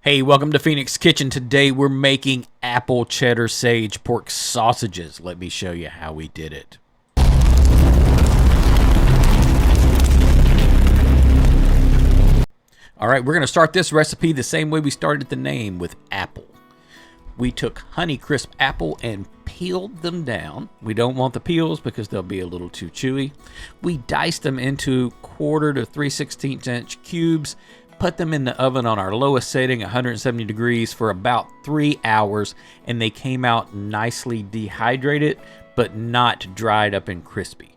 Hey, welcome to Phoenix Kitchen. Today we're making apple cheddar sage pork sausages. Let me show you how we did it. All right, we're going to start this recipe the same way we started the name, with apple. We took Honeycrisp apple and peeled them down. We don't want the peels because they'll be a little too chewy. We diced them into 1/4 to 3/16 inch cubes, put them in the oven on our lowest setting, 170 degrees, for about 3 hours, and they came out nicely dehydrated, but not dried up and crispy.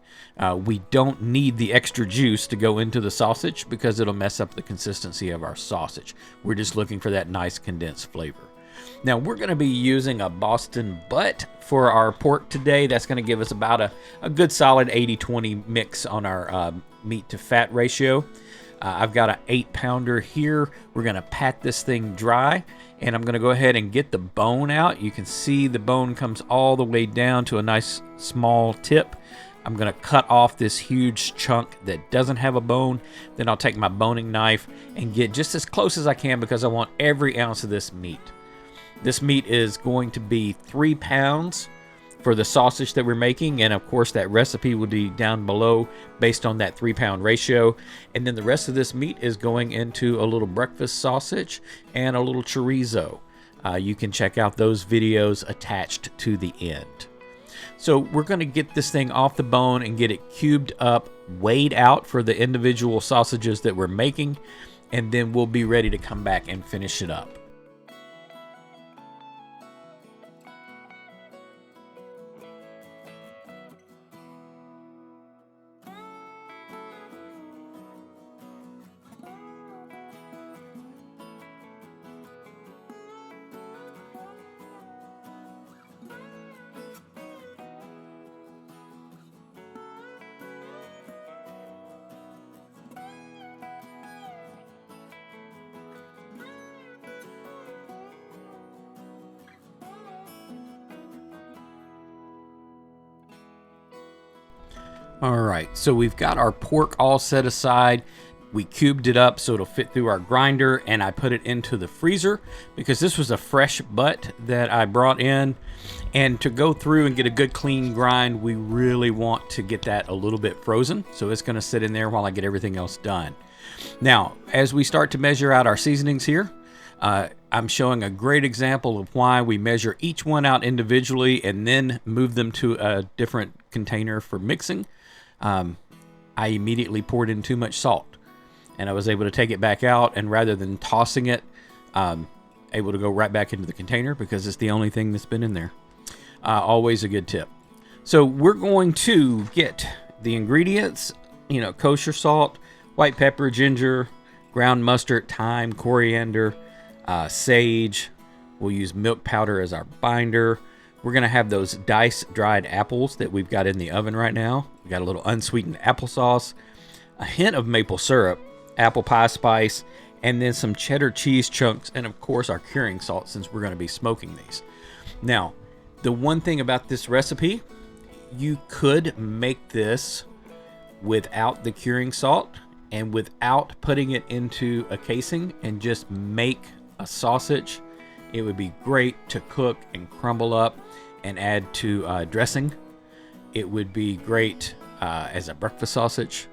We don't need the extra juice to go into the sausage because it'll mess up the consistency of our sausage. We're just looking for that nice condensed flavor. Now we're going to be using a Boston butt for our pork today. That's going to give us about a good solid 80-20 mix on our meat to fat ratio. I've got an 8-pounder here. We're going to pat this thing dry, and I'm going to go ahead and get the bone out. You can see the bone comes all the way down to a nice small tip. I'm going to cut off this huge chunk that doesn't have a bone. Then I'll take my boning knife and get just as close as I can because I want every ounce of this meat. This meat is going to be 3 pounds for the sausage that we're making, and of course that recipe will be down below based on that 3-pound ratio. And then the rest of this meat is going into a little breakfast sausage and a little chorizo. You can check out those videos attached to the end. So we're going to get this thing off the bone and get it cubed up, weighed out for the individual sausages that we're making, and then we'll be ready to come back and finish it up. All right, so we've got our pork all set aside. We cubed it up so it'll fit through our grinder, and I put it into the freezer because this was a fresh butt that I brought in. And to go through and get a good clean grind, we really want to get that a little bit frozen. So it's going to sit in there while I get everything else done. Now, as we start to measure out our seasonings here, I'm showing a great example of why we measure each one out individually and then move them to a different container for mixing. I immediately poured in too much salt, and I was able to take it back out, and rather than tossing it, able to go right back into the container because it's the only thing that's been in there. Always a good tip. So we're going to get the ingredients, kosher salt, white pepper, ginger, ground mustard, thyme, coriander, sage. We'll use milk powder as our binder. We're going to have those diced dried apples that we've got in the oven right now. We got a little unsweetened applesauce, a hint of maple syrup, apple pie spice, and then some cheddar cheese chunks, and of course our curing salt since we're going to be smoking these. Now, the one thing about this recipe, you could make this without the curing salt and without putting it into a casing and just make a sausage. It would be great to cook and crumble up and add to dressing. It would be great as a breakfast sausage.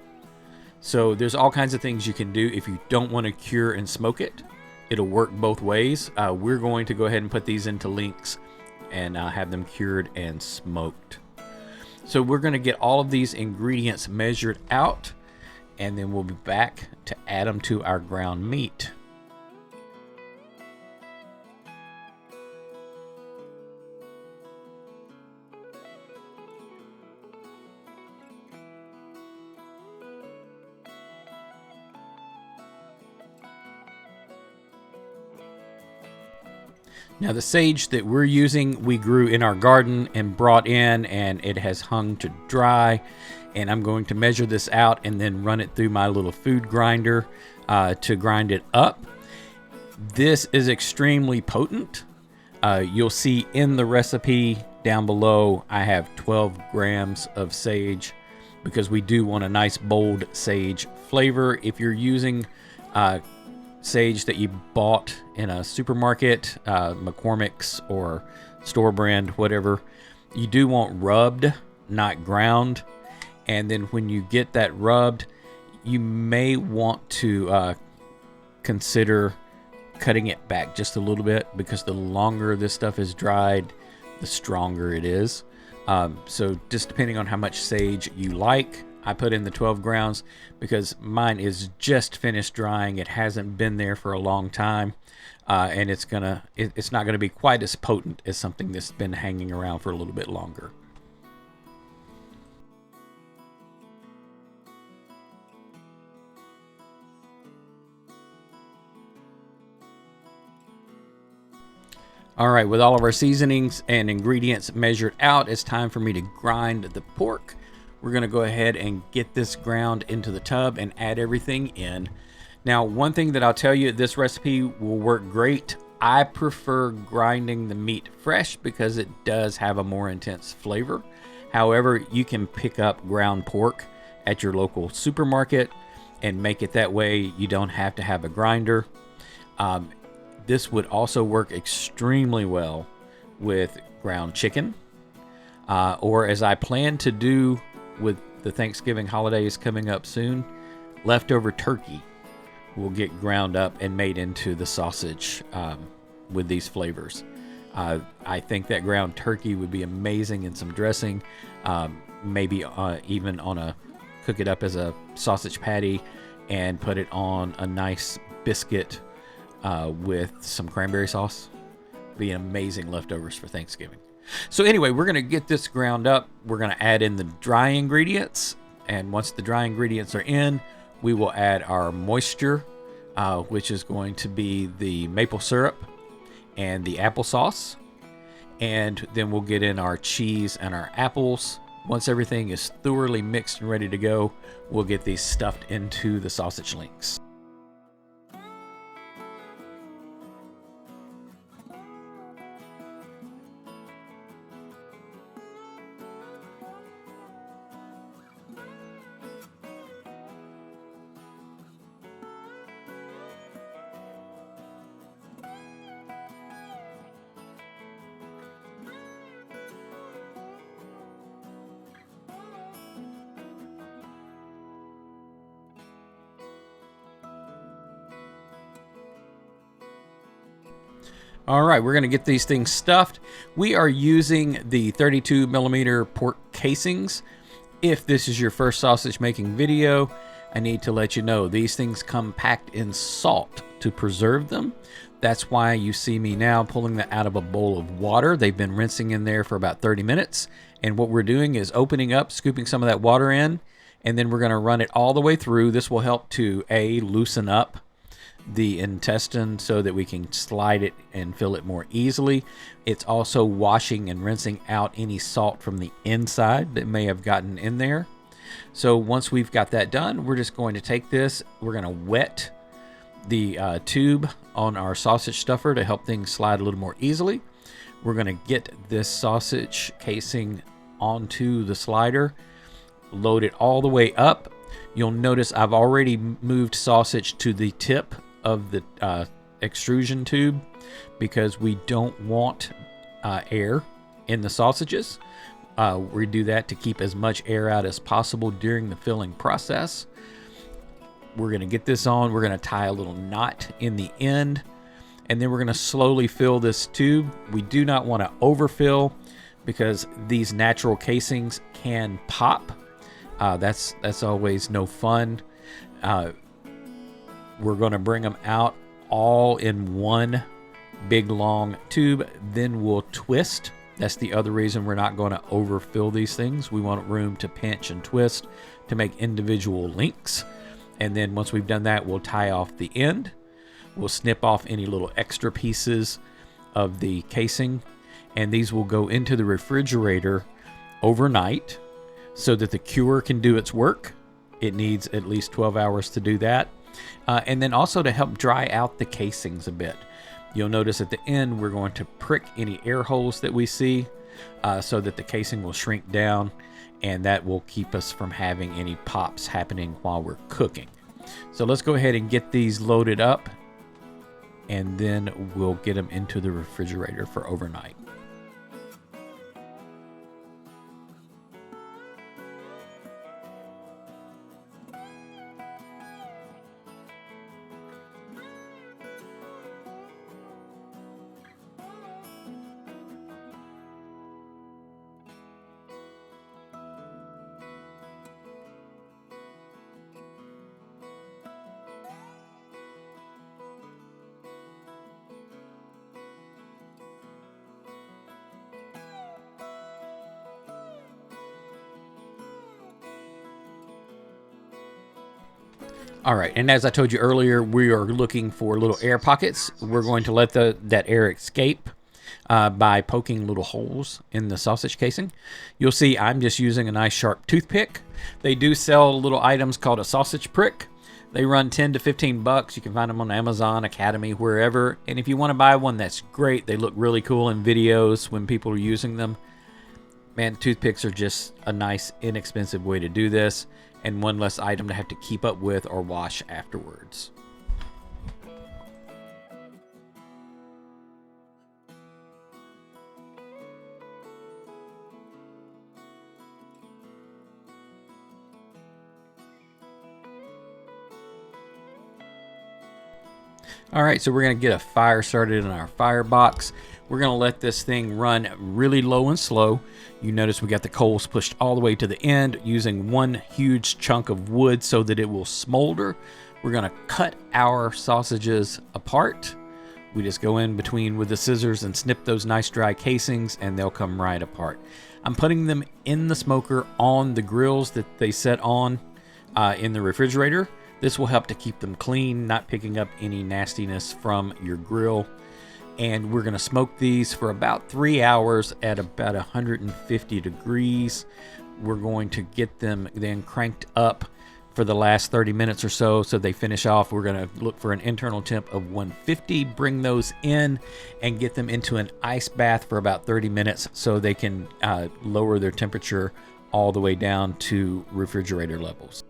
So there's all kinds of things you can do if you don't want to cure and smoke it. It'll work both ways. We're going to go ahead and put these into links and have them cured and smoked. So we're going to get all of these ingredients measured out, and then we'll be back to add them to our ground meat. Now the sage that we're using, we grew in our garden and brought in, and it has hung to dry. And I'm going to measure this out and then run it through my little food grinder to grind it up. This is extremely potent. You'll see in the recipe down below, I have 12 grams of sage because we do want a nice bold sage flavor. If you're using sage that you bought in a supermarket, McCormick's or store brand, whatever, you do want rubbed, not ground. And then when you get that rubbed, you may want to consider cutting it back just a little bit, because the longer this stuff is dried, the stronger it is. So just depending on how much sage you like, I put in the 12 grounds because mine is just finished drying. It hasn't been there for a long time, and it's not gonna be quite as potent as something that's been hanging around for a little bit longer. All right, with all of our seasonings and ingredients measured out, it's time for me to grind the pork. We're gonna go ahead and get this ground into the tub and add everything in. Now, one thing that I'll tell you, this recipe will work great. I prefer grinding the meat fresh because it does have a more intense flavor. However, you can pick up ground pork at your local supermarket and make it that way. You don't have to have a grinder. This would also work extremely well with ground chicken, or as I plan to do with the Thanksgiving holidays coming up soon, leftover turkey will get ground up and made into the sausage with these flavors. I think that ground turkey would be amazing in some dressing, maybe even cook it up as a sausage patty and put it on a nice biscuit with some cranberry sauce. Be amazing leftovers for Thanksgiving. So anyway, we're going to get this ground up. We're going to add in the dry ingredients. And once the dry ingredients are in, we will add our moisture, which is going to be the maple syrup and the applesauce. And then we'll get in our cheese and our apples. Once everything is thoroughly mixed and ready to go, we'll get these stuffed into the sausage links. All right, we're going to get these things stuffed. We are using the 32 millimeter pork casings. If this is your first sausage making video, I need to let you know these things come packed in salt to preserve them. That's why you see me now pulling them out of a bowl of water. They've been rinsing in there for about 30 minutes. And what we're doing is opening up, scooping some of that water in, and then we're going to run it all the way through. This will help to loosen up the intestine so that we can slide it and fill it more easily. It's also washing and rinsing out any salt from the inside that may have gotten in there. So once we've got that done, we're just going to take this, we're going to wet the tube on our sausage stuffer to help things slide a little more easily. We're going to get this sausage casing onto the slider, load it all the way up. You'll notice I've already moved sausage to the tip of the extrusion tube because we don't want air in the sausages. We do that to keep as much air out as possible during the filling process. We're going to get this on. We're going to tie a little knot in the end, and then we're going to slowly fill this tube. We do not want to overfill because these natural casings can pop. That's always no fun. We're going to bring them out all in one big long tube. Then we'll twist. That's the other reason we're not going to overfill these things. We want room to pinch and twist to make individual links. And then once we've done that, we'll tie off the end. We'll snip off any little extra pieces of the casing. And these will go into the refrigerator overnight so that the cure can do its work. It needs at least 12 hours to do that. And then also to help dry out the casings a bit. You'll notice at the end we're going to prick any air holes that we see so that the casing will shrink down, and that will keep us from having any pops happening while we're cooking. So let's go ahead and get these loaded up and then we'll get them into the refrigerator for overnight. All right, and as I told you earlier, we are looking for little air pockets. We're going to let that air escape by poking little holes in the sausage casing. You'll see I'm just using a nice sharp toothpick. They do sell little items called a sausage prick. They run 10 to 15 bucks. You can find them on Amazon, Academy, wherever. And if you want to buy one, that's great. They look really cool in videos when people are using them. Man, toothpicks are just a nice, inexpensive way to do this, and one less item to have to keep up with or wash afterwards. All right, so we're going to get a fire started in our firebox. We're going to let this thing run really low and slow. You notice we got the coals pushed all the way to the end using one huge chunk of wood so that it will smolder. We're going to cut our sausages apart. We just go in between with the scissors and snip those nice dry casings and they'll come right apart. I'm putting them in the smoker on the grills that they set on in the refrigerator. This will help to keep them clean, not picking up any nastiness from your grill. And we're going to smoke these for about 3 hours at about 150 degrees. We're going to get them then cranked up for the last 30 minutes or so they finish off. We're going to look for an internal temp of 150, bring those in and get them into an ice bath for about 30 minutes so they can lower their temperature all the way down to refrigerator levels.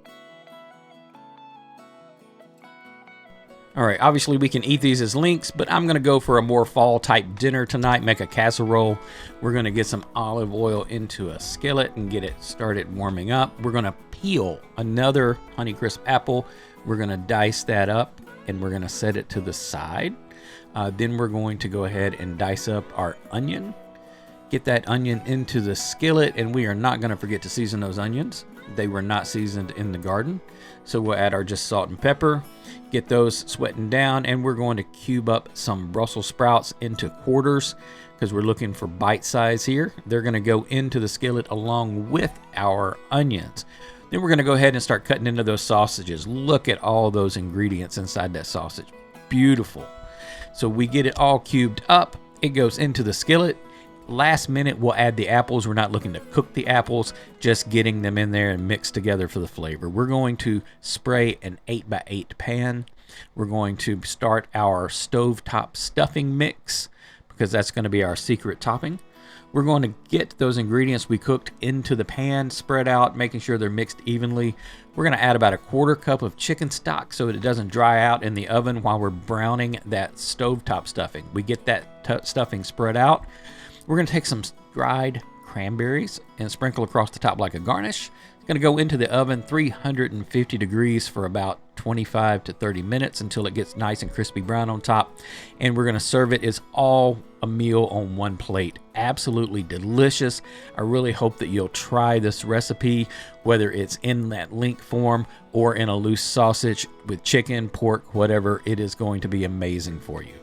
All right, obviously we can eat these as links, but I'm gonna go for a more fall type dinner tonight, make a casserole. We're gonna get some olive oil into a skillet and get it started warming up. We're gonna peel another Honeycrisp apple. We're gonna dice that up and we're gonna set it to the side. Then we're going to go ahead and dice up our onion. Get that onion into the skillet, and we are not gonna forget to season those onions. They were not seasoned in the garden. So we'll add our just salt and pepper, get those sweating down, and we're going to cube up some Brussels sprouts into quarters because we're looking for bite size here. They're going to go into the skillet along with our onions. Then we're going to go ahead and start cutting into those sausages. Look at all those ingredients inside that sausage. Beautiful. So we get it all cubed up. It goes into the skillet. Last minute, we'll add the apples. We're not looking to cook the apples, just getting them in there and mixed together for the flavor. We're going to spray an 8x8 pan. We're going to start our stovetop stuffing mix because that's going to be our secret topping. We're going to get those ingredients we cooked into the pan, spread out, making sure they're mixed evenly. We're going to add about a 1/4 cup of chicken stock so that it doesn't dry out in the oven while we're browning that stovetop stuffing. We get that stuffing spread out. We're going to take some dried cranberries and sprinkle across the top like a garnish. It's going to go into the oven 350 degrees for about 25 to 30 minutes until it gets nice and crispy brown on top. And we're going to serve it as all a meal on one plate. Absolutely delicious. I really hope that you'll try this recipe, whether it's in that link form or in a loose sausage with chicken, pork, whatever. It is going to be amazing for you.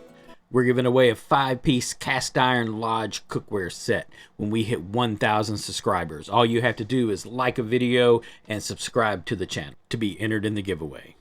We're giving away a 5-piece cast iron lodge cookware set when we hit 1,000 subscribers. All you have to do is like a video and subscribe to the channel to be entered in the giveaway.